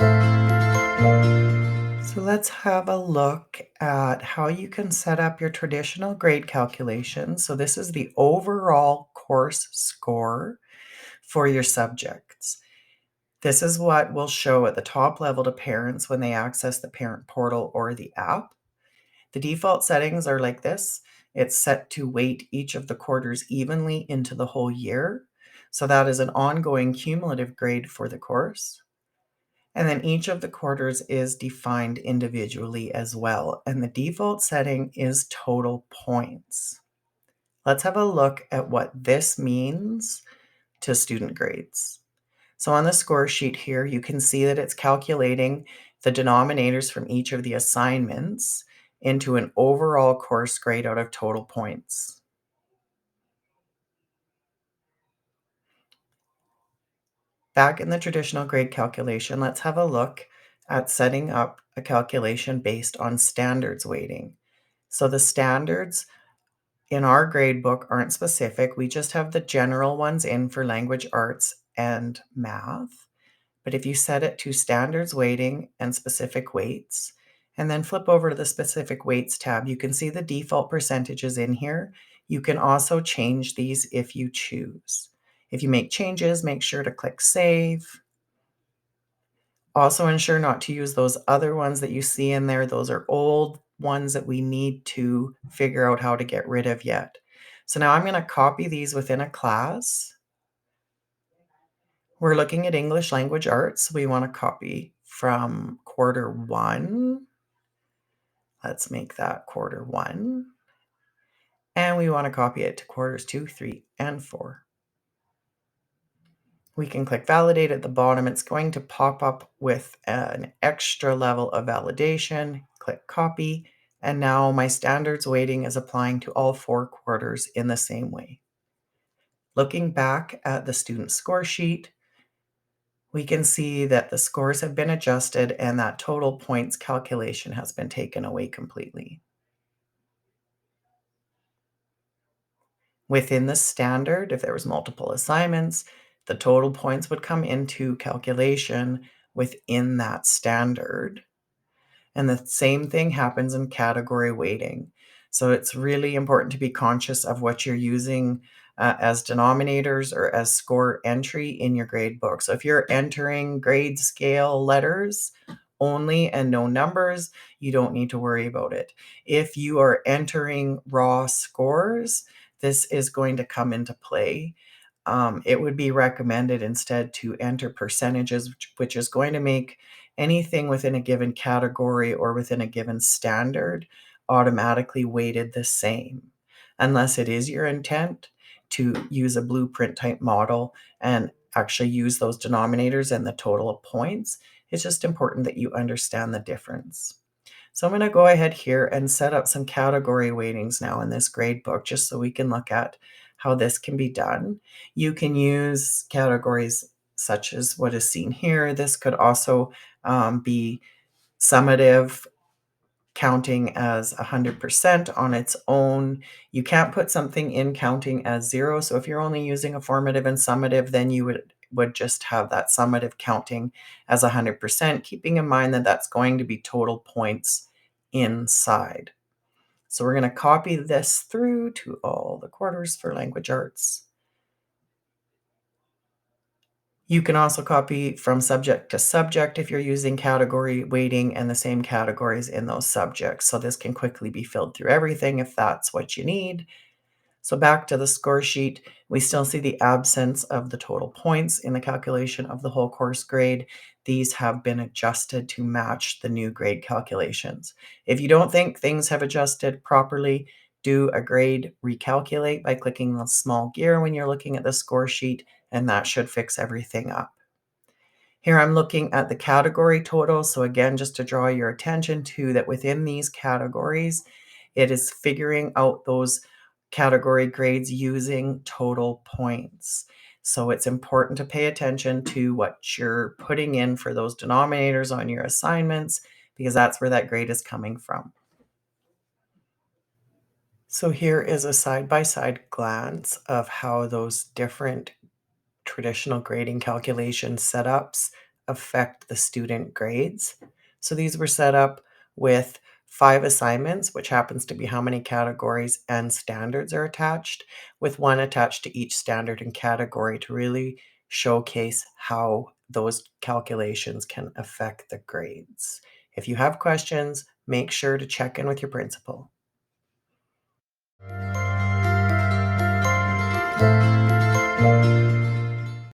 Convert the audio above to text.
So let's have a look at how you can set up your traditional grade calculation. So this is the overall course score for your subjects. This is what will show at the top level to parents when they access the parent portal or the app. The default settings are like this. It's set to weight each of the quarters evenly into the whole year. So that is an ongoing cumulative grade for the course. And then each of the quarters is defined individually as well. And the default setting is total points. Let's have a look at what this means to student grades. So on the score sheet here, you can see that it's calculating the denominators from each of the assignments into an overall course grade out of total points. Back in the traditional grade calculation, let's have a look at setting up a calculation based on standards weighting. So the standards in our grade book aren't specific. We just have the general ones in for language arts and math. But if you set it to standards weighting and specific weights, and then flip over to the specific weights tab, you can see the default percentages in here. You can also change these if you choose. If you make changes, make sure to click save. Also ensure not to use those other ones that you see in there. Those are old ones that we need to figure out how to get rid of yet. So now I'm going to copy these within a class. We're looking at English language arts. We want to copy from quarter one. Let's make that quarter one. And we want to copy it to quarters 2, 3, and 4. We can click validate at the bottom. It's going to pop up with an extra level of validation. Click copy. And now my standards weighting is applying to all 4 quarters in the same way. Looking back at the student score sheet, we can see that the scores have been adjusted and that total points calculation has been taken away completely. Within the standard, if there was multiple assignments, the total points would come into calculation within that standard. And the same thing happens in category weighting. So it's really important to be conscious of what you're using as denominators or as score entry in your grade book. So if you're entering grade scale letters only and no numbers, you don't need to worry about it. If you are entering raw scores, this is going to come into play. It would be recommended instead to enter percentages, which is going to make anything within a given category or within a given standard automatically weighted the same, unless it is your intent to use a blueprint type model and actually use those denominators and the total of points. It's just important that you understand the difference. So I'm going to go ahead here and set up some category weightings now in this grade book, just so we can look at how this can be done. You can use categories such as what is seen here. This could also be summative, counting as 100% on its own. You can't put something in counting as 0. So if you're only using a formative and summative, then you would just have that summative counting as 100%, keeping in mind that that's going to be total points inside. So we're going to copy this through to all the quarters for language arts. You can also copy from subject to subject if you're using category weighting and the same categories in those subjects. So this can quickly be filled through everything if that's what you need. So back to the score sheet, we still see the absence of the total points in the calculation of the whole course grade. These have been adjusted to match the new grade calculations. If you don't think things have adjusted properly, do a grade recalculate by clicking the small gear when you're looking at the score sheet, and that should fix everything up. Here I'm looking at the category totals. So again, just to draw your attention to that within these categories, it is figuring out those category grades using total points. So it's important to pay attention to what you're putting in for those denominators on your assignments, because that's where that grade is coming from. So here is a side-by-side glance of how those different traditional grading calculation setups affect the student grades. So these were set up with 5 assignments, which happens to be how many categories and standards are attached, with 1 attached to each standard and category to really showcase how those calculations can affect the grades. If you have questions, make sure to check in with your principal.